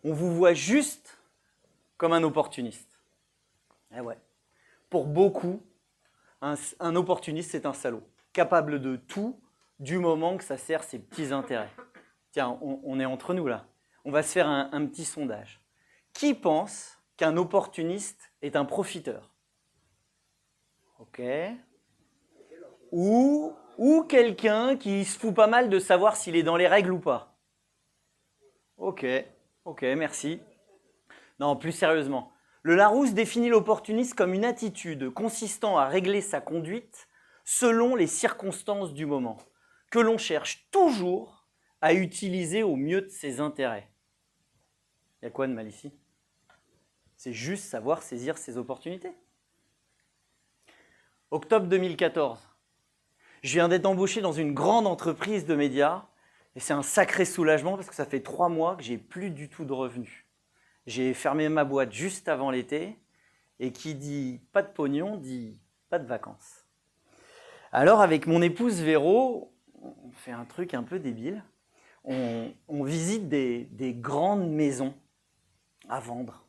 on vous voit juste comme un opportuniste. Eh ouais. Pour beaucoup, un opportuniste, c'est un salaud, capable de tout du moment que ça sert ses petits intérêts. Tiens, on est entre nous là. On va se faire un petit sondage. Qui pense qu'un opportuniste est un profiteur? Ok. Ou quelqu'un qui se fout pas mal de savoir s'il est dans les règles ou pas? Ok, merci. Non, plus sérieusement. Le Larousse définit l'opportunisme comme une attitude consistant à régler sa conduite selon les circonstances du moment, que l'on cherche toujours à utiliser au mieux de ses intérêts. Il y a quoi de mal ici? C'est juste savoir saisir ses opportunités. Octobre 2014. Je viens d'être embauché dans une grande entreprise de médias et c'est un sacré soulagement parce que ça fait 3 mois que j'ai plus du tout de revenus. J'ai fermé ma boîte juste avant l'été et qui dit pas de pognon dit pas de vacances. Alors avec mon épouse Véro, on fait un truc un peu débile. On visite des grandes maisons à vendre.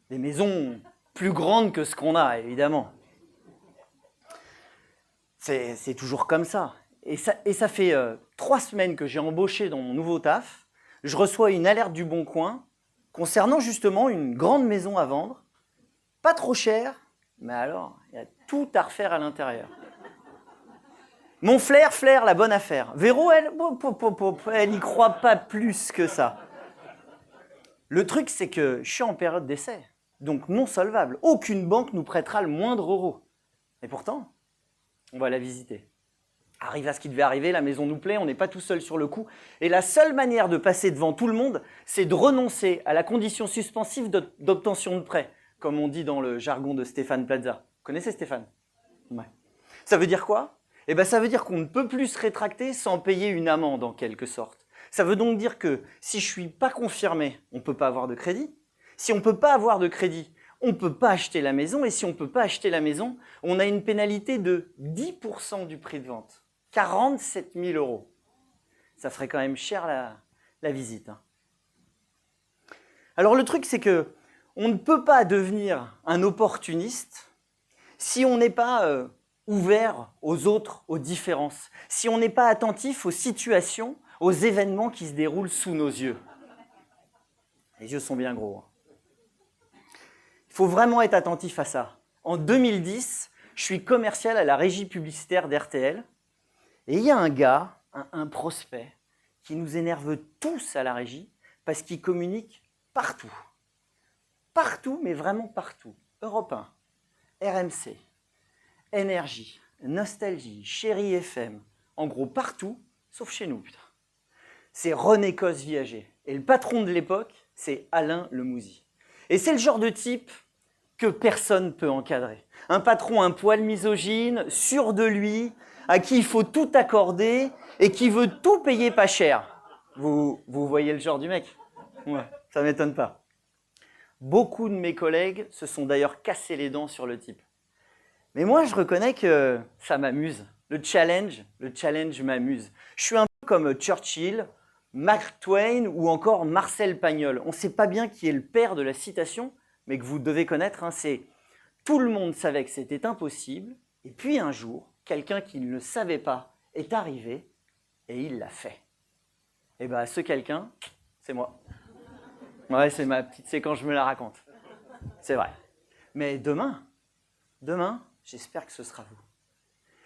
Des maisons plus grandes que ce qu'on a, évidemment. C'est toujours comme ça. Et ça fait 3 semaines que j'ai embauché dans mon nouveau taf. Je reçois une alerte du Bon Coin concernant justement une grande maison à vendre. Pas trop cher, mais alors, il y a tout à refaire à l'intérieur. Mon flair, la bonne affaire. Véro, elle n'y croit pas plus que ça. Le truc, c'est que je suis en période d'essai, donc non solvable. Aucune banque nous prêtera le moindre euro. Et pourtant, on va la visiter. Arrive à ce qui devait arriver, la maison nous plaît, on n'est pas tout seul sur le coup. Et la seule manière de passer devant tout le monde, c'est de renoncer à la condition suspensive d'obtention de prêt, comme on dit dans le jargon de Stéphane Plaza. Vous connaissez Stéphane? Ouais. Ça veut dire quoi? Eh bien, ça veut dire qu'on ne peut plus se rétracter sans payer une amende, en quelque sorte. Ça veut donc dire que si je ne suis pas confirmé, on ne peut pas avoir de crédit. Si on ne peut pas avoir de crédit, on ne peut pas acheter la maison. Et si on ne peut pas acheter la maison, on a une pénalité de 10% du prix de vente. 47 000 €. Ça ferait quand même cher la visite. Hein. Alors le truc, c'est que on ne peut pas devenir un opportuniste si on n'est pas ouvert aux autres, aux différences, si on n'est pas attentif aux situations, aux événements qui se déroulent sous nos yeux. Les yeux sont bien gros. Hein. Il faut vraiment être attentif à ça. En 2010, je suis commercial à la régie publicitaire d'RTL. Et il y a un gars, un prospect, qui nous énerve tous à la régie parce qu'il communique partout. Partout, mais vraiment partout. Europe 1, RMC, Énergie, Nostalgie, Chérie FM. En gros, partout, sauf chez nous, putain. C'est René Cos-Viager. Et le patron de l'époque, c'est Alain Lemouzy. Et c'est le genre de type que personne ne peut encadrer. Un patron un poil misogyne, sûr de lui, à qui il faut tout accorder et qui veut tout payer pas cher. Vous voyez le genre du mec? Ouais, ça ne m'étonne pas. Beaucoup de mes collègues se sont d'ailleurs cassés les dents sur le type. Mais moi, je reconnais que ça m'amuse. Le challenge m'amuse. Je suis un peu comme Churchill, Mark Twain ou encore Marcel Pagnol. On ne sait pas bien qui est le père de la citation, mais que vous devez connaître. Hein, c'est « Tout le monde savait que c'était impossible, et puis un jour, quelqu'un qui ne le savait pas est arrivé et il l'a fait. » Et bien, ce quelqu'un, c'est moi. Ouais, c'est ma petite séquence, je me la raconte. C'est vrai. Mais demain, j'espère que ce sera vous.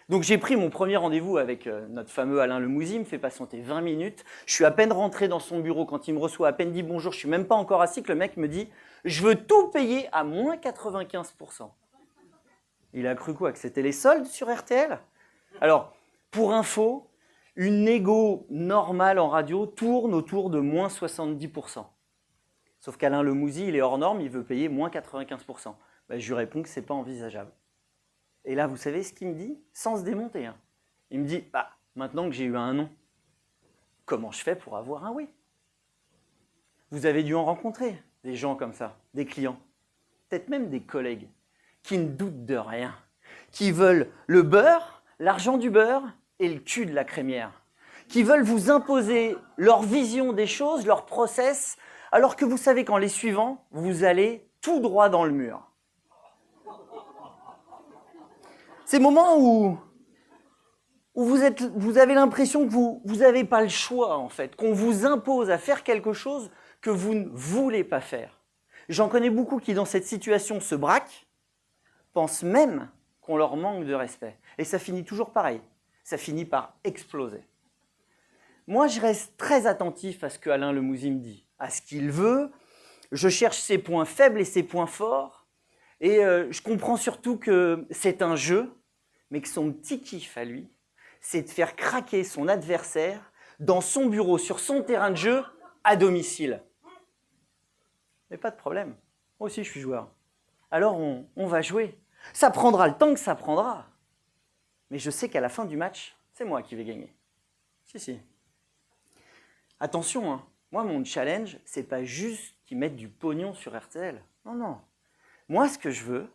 Donc j'ai pris mon premier rendez-vous avec notre fameux Alain Lemouzy, il me fait patienter 20 minutes. Je suis à peine rentré dans son bureau quand il me reçoit, à peine dit bonjour, je ne suis même pas encore assis, que le mec me dit « Je veux tout payer à moins 95%. » Il a cru quoi? Que c'était les soldes sur RTL? Alors, pour info, une négo normale en radio tourne autour de moins 70%. Sauf qu'Alain Lemouzy, il est hors norme, il veut payer moins 95%. Ben, je lui réponds que ce n'est pas envisageable. Et là, vous savez ce qu'il me dit? Sans se démonter. Hein. Il me dit, bah, maintenant que j'ai eu un non, comment je fais pour avoir un oui? Vous avez dû en rencontrer des gens comme ça, des clients, peut-être même des collègues, qui ne doutent de rien, qui veulent le beurre, l'argent du beurre et le cul de la crémière, qui veulent vous imposer leur vision des choses, leur process, alors que vous savez qu'en les suivant, vous allez tout droit dans le mur. Ces moments où vous avez l'impression que vous n'avez pas le choix, en fait, qu'on vous impose à faire quelque chose que vous ne voulez pas faire. J'en connais beaucoup qui, dans cette situation, se braquent, pensent même qu'on leur manque de respect. Et ça finit toujours pareil. Ça finit par exploser. Moi, je reste très attentif à ce que Alain Lemouzy me dit, à ce qu'il veut. Je cherche ses points faibles et ses points forts. Et je comprends surtout que c'est un jeu, mais que son petit kiff à lui, c'est de faire craquer son adversaire dans son bureau, sur son terrain de jeu, à domicile. Mais pas de problème. Moi aussi, je suis joueur. Alors, on va jouer. Ça prendra le temps que ça prendra. Mais je sais qu'à la fin du match, c'est moi qui vais gagner. Si. Attention, hein. Moi, mon challenge, c'est pas juste qu'ils mettent du pognon sur RTL. Non. Moi, ce que je veux,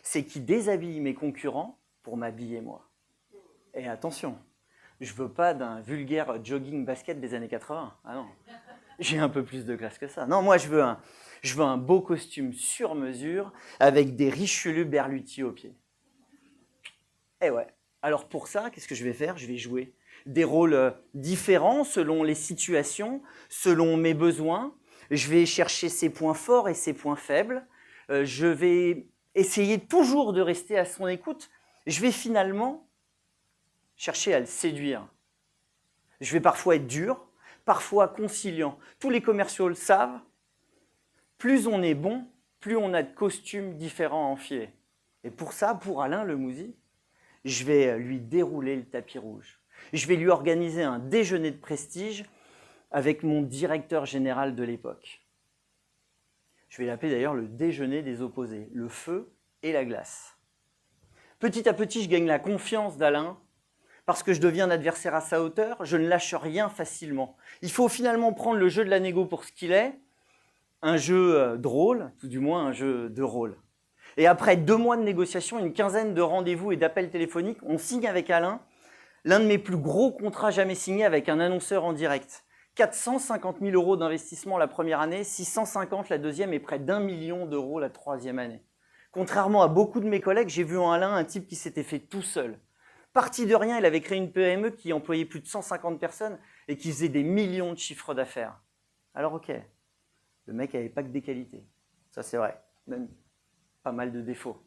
c'est qu'ils déshabillent mes concurrents pour m'habiller moi. Et attention, je veux pas d'un vulgaire jogging basket des années 80. Ah non, j'ai un peu plus de classe que ça. Non, moi, je veux un beau costume sur mesure avec des Richelieu Berluti aux pieds. Eh ouais. Alors pour ça, qu'est-ce que je vais faire? Je vais jouer des rôles différents selon les situations, selon mes besoins. Je vais chercher ses points forts et ses points faibles. Je vais essayer toujours de rester à son écoute. Je vais finalement chercher à le séduire. Je vais parfois être dur, parfois conciliant. Tous les commerciaux le savent. Plus on est bon, plus on a de costumes différents à enfiler. Et pour ça, pour Alain Lemouzy, je vais lui dérouler le tapis rouge. Je vais lui organiser un déjeuner de prestige avec mon directeur général de l'époque. Je vais l'appeler d'ailleurs le déjeuner des opposés, le feu et la glace. Petit à petit, je gagne la confiance d'Alain parce que je deviens un adversaire à sa hauteur, je ne lâche rien facilement. Il faut finalement prendre le jeu de la négo pour ce qu'il est, un jeu drôle, tout du moins un jeu de rôle. Et après 2 mois de négociations, une quinzaine de rendez-vous et d'appels téléphoniques, on signe avec Alain l'un de mes plus gros contrats jamais signés avec un annonceur en direct. 450 000 € d'investissement la première année, 650 la deuxième et près d'1 million d'euros la troisième année. Contrairement à beaucoup de mes collègues, j'ai vu en Alain un type qui s'était fait tout seul. Parti de rien, il avait créé une PME qui employait plus de 150 personnes et qui faisait des millions de chiffres d'affaires. Alors ok, le mec n'avait pas que des qualités, ça c'est vrai, même pas mal de défauts,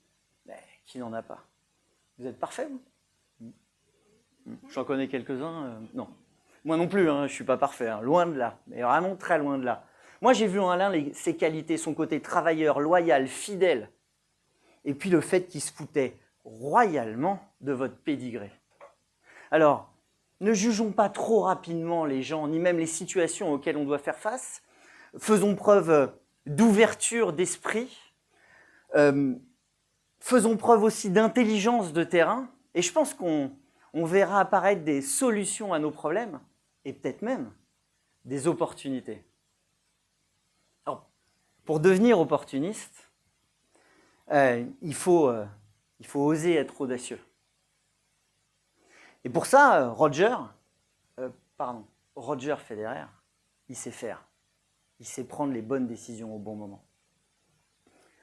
mais qui n'en a pas? Vous êtes parfait, vous? J'en connais quelques-uns, non. Moi non plus, hein, je ne suis pas parfait, hein, loin de là, mais vraiment très loin de là. Moi j'ai vu en Alain ses qualités, son côté travailleur, loyal, fidèle, et puis le fait qu'il se foutait royalement de votre pédigré. Alors, ne jugeons pas trop rapidement les gens, ni même les situations auxquelles on doit faire face. Faisons preuve d'ouverture d'esprit. Faisons preuve aussi d'intelligence de terrain. Et je pense qu'on verra apparaître des solutions à nos problèmes et peut-être même des opportunités. Alors, pour devenir opportuniste, il faut oser être audacieux. Et pour ça, Roger Federer, il sait faire. Il sait prendre les bonnes décisions au bon moment.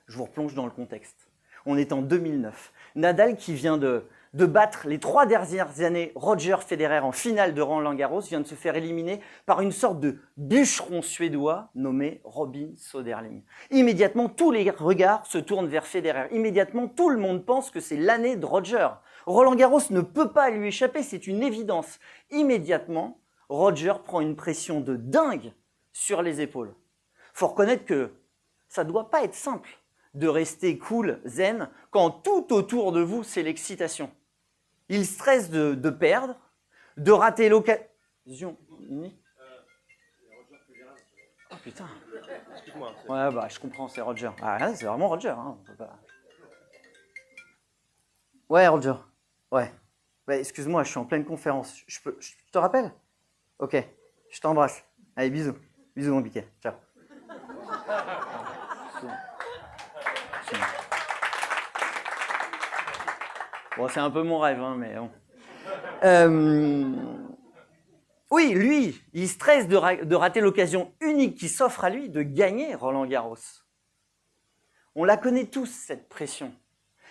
Je vous replonge dans le contexte. On est en 2009. Nadal, qui vient de battre les 3 dernières années Roger Federer en finale de Roland-Garros, vient de se faire éliminer par une sorte de bûcheron suédois nommé Robin Söderling. Immédiatement, tous les regards se tournent vers Federer. Immédiatement, tout le monde pense que c'est l'année de Roger. Roland-Garros ne peut pas lui échapper, c'est une évidence. Immédiatement, Roger prend une pression de dingue sur les épaules. Il faut reconnaître que ça ne doit pas être simple de rester cool, zen, quand tout autour de vous, c'est l'excitation. Il stresse de perdre, de rater l'occasion. Oh putain. Excuse-moi. Ouais, bah, je comprends, c'est Roger. Ah, c'est vraiment Roger. Hein. On peut pas... Ouais, Roger. Ouais. Ouais, excuse-moi, je suis en pleine conférence. Je te rappelle? Ok. Je t'embrasse. Allez, bisous. Bisous, mon biquet. Ciao. Bon, c'est un peu mon rêve, hein, mais bon. Oui, lui, il stresse de rater l'occasion unique qui s'offre à lui de gagner Roland-Garros. On la connaît tous, cette pression.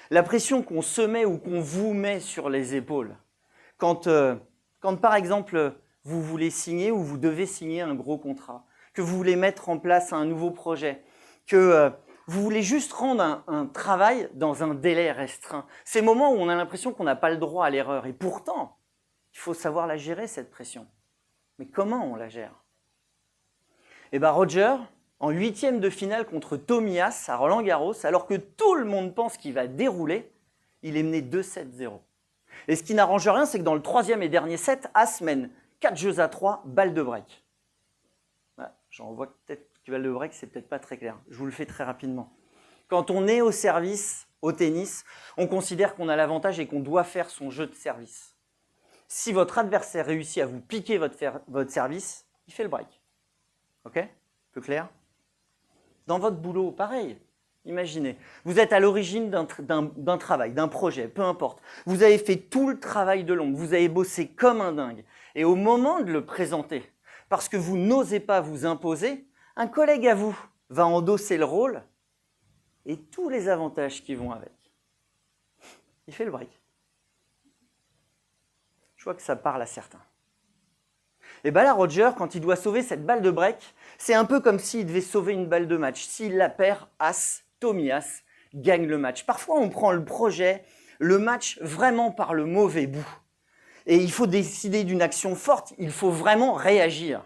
La pression qu'on se met ou qu'on vous met sur les épaules. Quand par exemple, vous voulez signer ou vous devez signer un gros contrat, que vous voulez mettre en place un nouveau projet, que vous voulez juste rendre un travail dans un délai restreint. Ces moments où on a l'impression qu'on n'a pas le droit à l'erreur. Et pourtant, il faut savoir la gérer, cette pression. Mais comment on la gère? Eh bien, Roger, en 8e de finale contre Tomias à Roland-Garros, alors que tout le monde pense qu'il va dérouler, il est mené 2-7-0. Et ce qui n'arrange rien, c'est que dans le 3e et dernier set, As mène 4-3, balle de break. Voilà, j'en vois peut-être que balle de break, c'est peut-être pas très clair. Je vous le fais très rapidement. Quand on est au service, au tennis, on considère qu'on a l'avantage et qu'on doit faire son jeu de service. Si votre adversaire réussit à vous piquer votre service, il fait le break. Ok? Plus clair? Dans votre boulot, pareil. Imaginez, vous êtes à l'origine d'un travail, d'un projet, peu importe. Vous avez fait tout le travail de l'ombre, vous avez bossé comme un dingue. Et au moment de le présenter, parce que vous n'osez pas vous imposer, un collègue à vous va endosser le rôle et tous les avantages qui vont avec. Il fait le break. Je vois que ça parle à certains. Et bien là, Roger, quand il doit sauver cette balle de break, c'est un peu comme s'il devait sauver une balle de match. S'il la perd, Tomias gagne le match. Parfois, on prend le projet, le match vraiment par le mauvais bout. Et il faut décider d'une action forte, il faut vraiment réagir.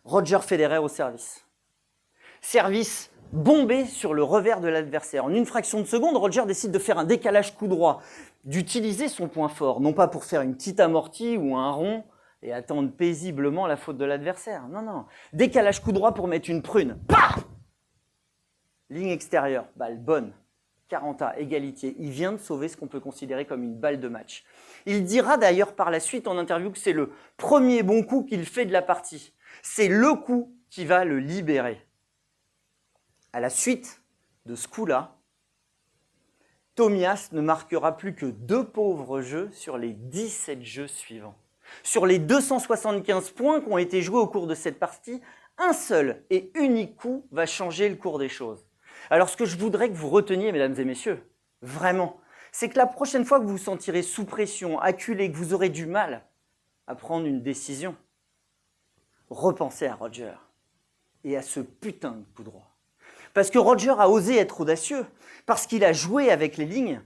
Roger Federer au service. Service bombé sur le revers de l'adversaire. En une fraction de seconde, Roger décide de faire un décalage coup droit, d'utiliser son point fort, non pas pour faire une petite amortie ou un rond et attendre paisiblement la faute de l'adversaire. Non, non. Décalage coup droit pour mettre une prune. Paf! Ligne extérieure, balle bonne. 40A, égalité. Il vient de sauver ce qu'on peut considérer comme une balle de match. Il dira d'ailleurs par la suite en interview que c'est le premier bon coup qu'il fait de la partie. C'est le coup qui va le libérer. À la suite de ce coup-là, Tomias ne marquera plus que 2 pauvres jeux sur les 17 jeux suivants. Sur les 275 points qui ont été joués au cours de cette partie, un seul et unique coup va changer le cours des choses. Alors ce que je voudrais que vous reteniez, mesdames et messieurs, vraiment, c'est que la prochaine fois que vous vous sentirez sous pression, acculé, que vous aurez du mal à prendre une décision, repensez à Roger et à ce putain de coup droit. Parce que Roger a osé être audacieux, parce qu'il a joué avec les lignes,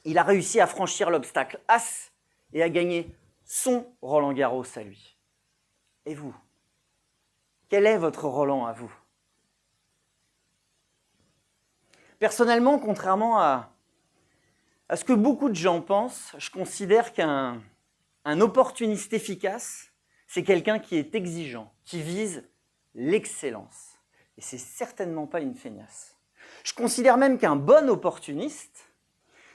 il a réussi à franchir l'obstacle As et à gagner son Roland-Garros à lui. Et vous? Quel est votre Roland à vous? Personnellement, contrairement à ce que beaucoup de gens pensent, je considère qu'un opportuniste efficace, c'est quelqu'un qui est exigeant, qui vise l'excellence. Et c'est certainement pas une feignasse. Je considère même qu'un bon opportuniste,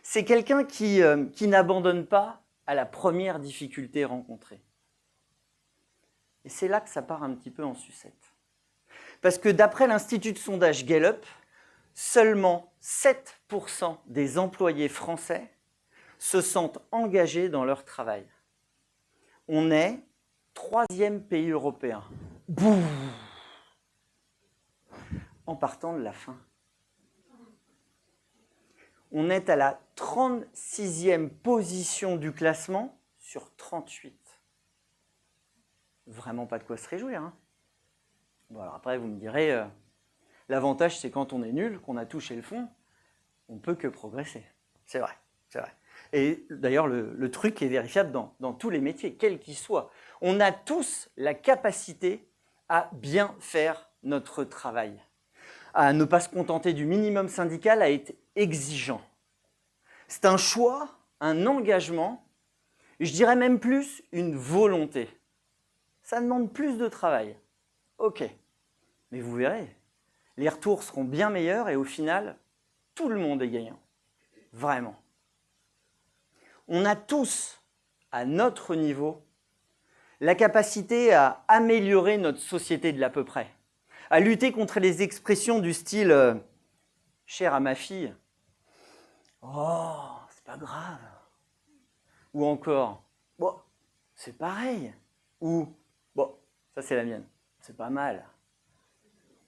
c'est quelqu'un qui n'abandonne pas à la première difficulté rencontrée. Et c'est là que ça part un petit peu en sucette. Parce que d'après l'Institut de sondage Gallup, seulement 7% des employés français se sentent engagés dans leur travail. On est 3e pays européen. Bouh! En partant de la fin. On est à la 36e position du classement sur 38. Vraiment pas de quoi se réjouir. Hein. Bon, alors après, vous me direz, l'avantage, c'est quand on est nul, qu'on a touché le fond, on ne peut que progresser. C'est vrai, c'est vrai. Et d'ailleurs, le truc est vérifiable dans tous les métiers, quels qu'ils soient. On a tous la capacité à bien faire notre travail, à ne pas se contenter du minimum syndical, à être exigeant. C'est un choix, un engagement, je dirais même plus une volonté. Ça demande plus de travail. Ok, mais vous verrez, les retours seront bien meilleurs et au final, tout le monde est gagnant. Vraiment. On a tous, à notre niveau, la capacité à améliorer notre société de l'à peu près, à lutter contre les expressions du style « cher à ma fille »,« oh, c'est pas grave », ou encore « bon, c'est pareil. Ou, bon, ça c'est la mienne, c'est pas mal.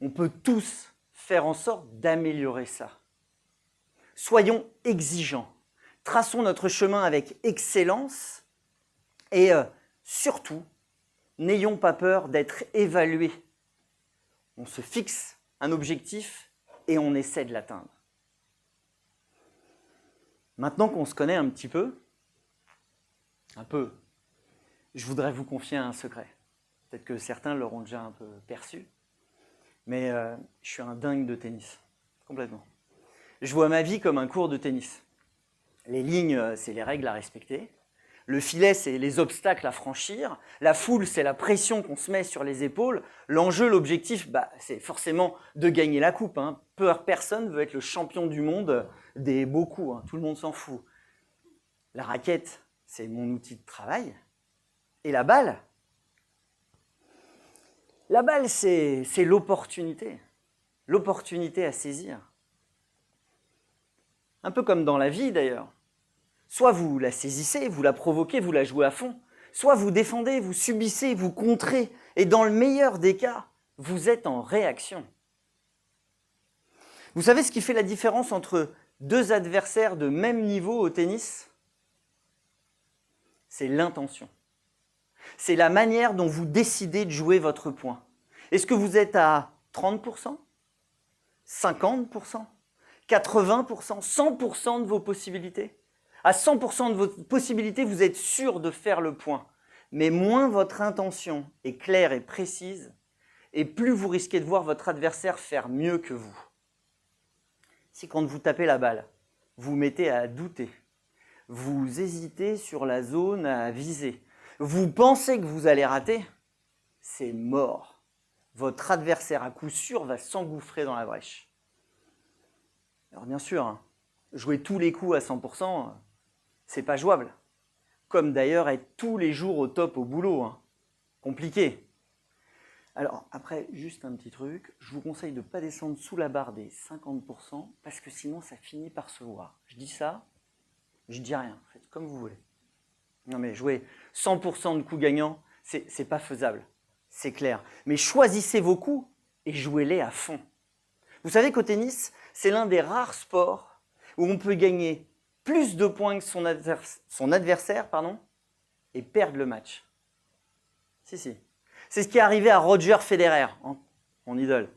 On peut tous faire en sorte d'améliorer ça. Soyons exigeants, traçons notre chemin avec excellence et surtout, n'ayons pas peur d'être évalués. On se fixe un objectif et on essaie de l'atteindre. Maintenant qu'on se connaît un petit peu, je voudrais vous confier un secret. Peut-être que certains l'auront déjà un peu perçu, mais je suis un dingue de tennis, complètement. Je vois ma vie comme un cours de tennis. Les lignes, c'est les règles à respecter. Le filet, c'est les obstacles à franchir. La foule, c'est la pression qu'on se met sur les épaules. L'enjeu, l'objectif, c'est forcément de gagner la coupe. Personne ne veut être le champion du monde des beaux coups. Tout le monde s'en fout. La raquette, c'est mon outil de travail. Et la balle, c'est l'opportunité. L'opportunité à saisir. Un peu comme dans la vie d'ailleurs. Soit vous la saisissez, vous la provoquez, vous la jouez à fond. Soit vous défendez, vous subissez, vous contrez. Et dans le meilleur des cas, vous êtes en réaction. Vous savez ce qui fait la différence entre deux adversaires de même niveau au tennis? C'est l'intention. C'est la manière dont vous décidez de jouer votre point. Est-ce que vous êtes à 30%, 50%, 80%, 100% de vos possibilités? À 100% de vos possibilités, vous êtes sûr de faire le point. Mais moins votre intention est claire et précise, et plus vous risquez de voir votre adversaire faire mieux que vous. Si quand vous tapez la balle, vous vous mettez à douter, vous hésitez sur la zone à viser, vous pensez que vous allez rater, c'est mort. Votre adversaire à coup sûr va s'engouffrer dans la brèche. Alors bien sûr, jouer tous les coups à 100%, c'est pas jouable. Comme d'ailleurs être tous les jours au top au boulot. Compliqué. Alors après, juste un petit truc, je vous conseille de ne pas descendre sous la barre des 50% parce que sinon ça finit par se voir. Je dis ça, je dis rien, faites comme vous voulez. Non mais jouer 100% de coups gagnants, c'est pas faisable, c'est clair. Mais choisissez vos coups et jouez-les à fond. Vous savez qu'au tennis, c'est l'un des rares sports où on peut gagner plus de points que son adversaire et perdre le match. Si. C'est ce qui est arrivé à Roger Federer, mon idole.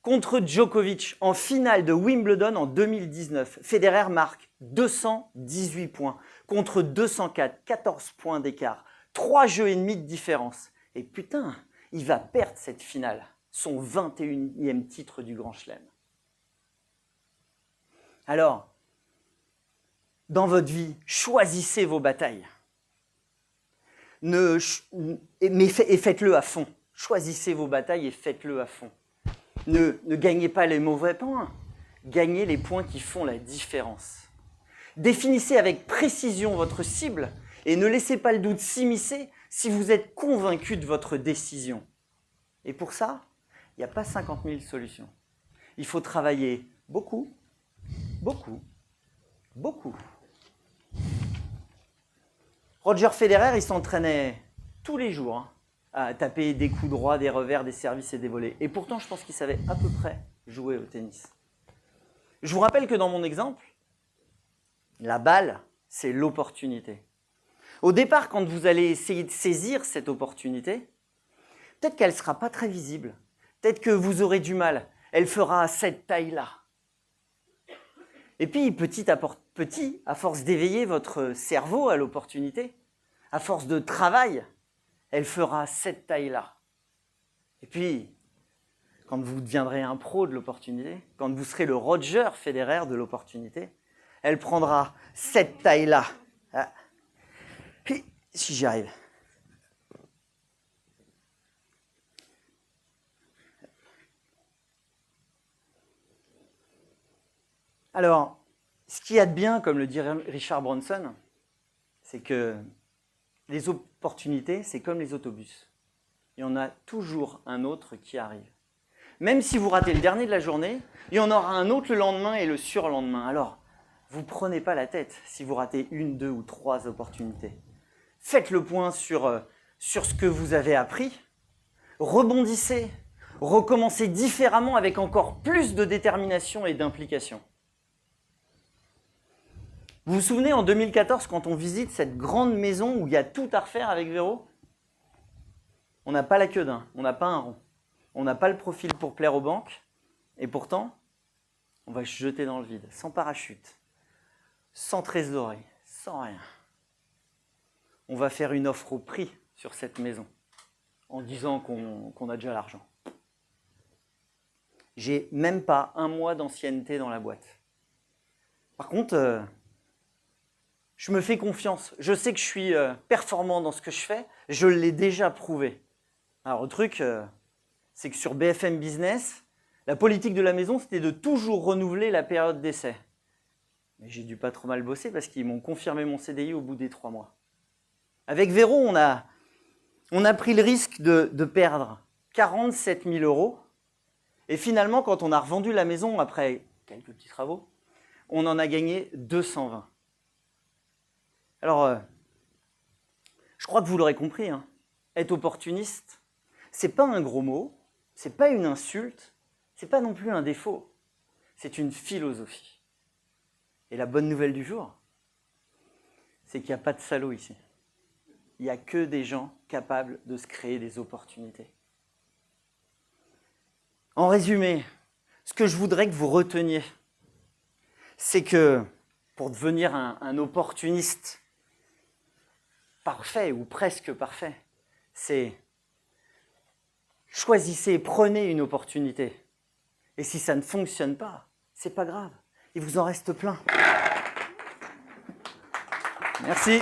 Contre Djokovic, en finale de Wimbledon en 2019, Federer marque 218 points contre 204, 14 points d'écart, 3 jeux et demi de différence. Et putain, il va perdre cette finale, son 21e titre du Grand Chelem. Alors, dans votre vie, choisissez vos batailles. Mais faites-le à fond. Choisissez vos batailles et faites-le à fond. Ne gagnez pas les mauvais points, gagnez les points qui font la différence. Définissez avec précision votre cible et ne laissez pas le doute s'immiscer si vous êtes convaincu de votre décision. Et pour ça, il n'y a pas 50 000 solutions. Il faut travailler beaucoup. Roger Federer, il s'entraînait tous les jours à taper des coups droits, des revers, des services et des volées. Et pourtant, je pense qu'il savait à peu près jouer au tennis. Je vous rappelle que dans mon exemple, la balle, c'est l'opportunité. Au départ, quand vous allez essayer de saisir cette opportunité, peut-être qu'elle ne sera pas très visible. Peut-être que vous aurez du mal. Elle fera cette taille-là. Et puis, petit à petit, à force d'éveiller votre cerveau à l'opportunité, à force de travail, elle fera cette taille-là. Et puis, quand vous deviendrez un pro de l'opportunité, quand vous serez le Roger Federer de l'opportunité, elle prendra cette taille-là. Puis, si j'y arrive. Alors, ce qu'il y a de bien, comme le dit Richard Branson, c'est que les opportunités, c'est comme les autobus. Il y en a toujours un autre qui arrive. Même si vous ratez le dernier de la journée, il y en aura un autre le lendemain et le surlendemain. Alors, vous ne prenez pas la tête si vous ratez 1, 2 ou 3 opportunités. faites le point sur ce que vous avez appris, rebondissez, recommencez différemment avec encore plus de détermination et d'implication. Vous vous souvenez en 2014 quand on visite cette grande maison où il y a tout à refaire avec Véro? On n'a pas la queue d'un, on n'a pas un rond, on n'a pas le profil pour plaire aux banques et pourtant on va se jeter dans le vide, sans parachute, sans trésorerie, sans rien. On va faire une offre au prix sur cette maison en disant qu'on a déjà l'argent. J'ai même pas un mois d'ancienneté dans la boîte. Par contre, je me fais confiance. Je sais que je suis performant dans ce que je fais. Je l'ai déjà prouvé. Alors, le truc, c'est que sur BFM Business, la politique de la maison, c'était de toujours renouveler la période d'essai. Mais j'ai dû pas trop mal bosser parce qu'ils m'ont confirmé mon CDI au bout des 3 mois. Avec Véro, on a pris le risque de perdre 47 000 euros. Et finalement, quand on a revendu la maison après quelques petits travaux, on en a gagné 220. Alors, je crois que vous l'aurez compris, hein, être opportuniste, c'est pas un gros mot, c'est pas une insulte, c'est pas non plus un défaut, c'est une philosophie. Et la bonne nouvelle du jour, c'est qu'il n'y a pas de salauds ici. Il n'y a que des gens capables de se créer des opportunités. En résumé, ce que je voudrais que vous reteniez, c'est que pour devenir un opportuniste parfait ou presque parfait, c'est choisissez, prenez une opportunité. Et si ça ne fonctionne pas, c'est pas grave, il vous en reste plein. Merci.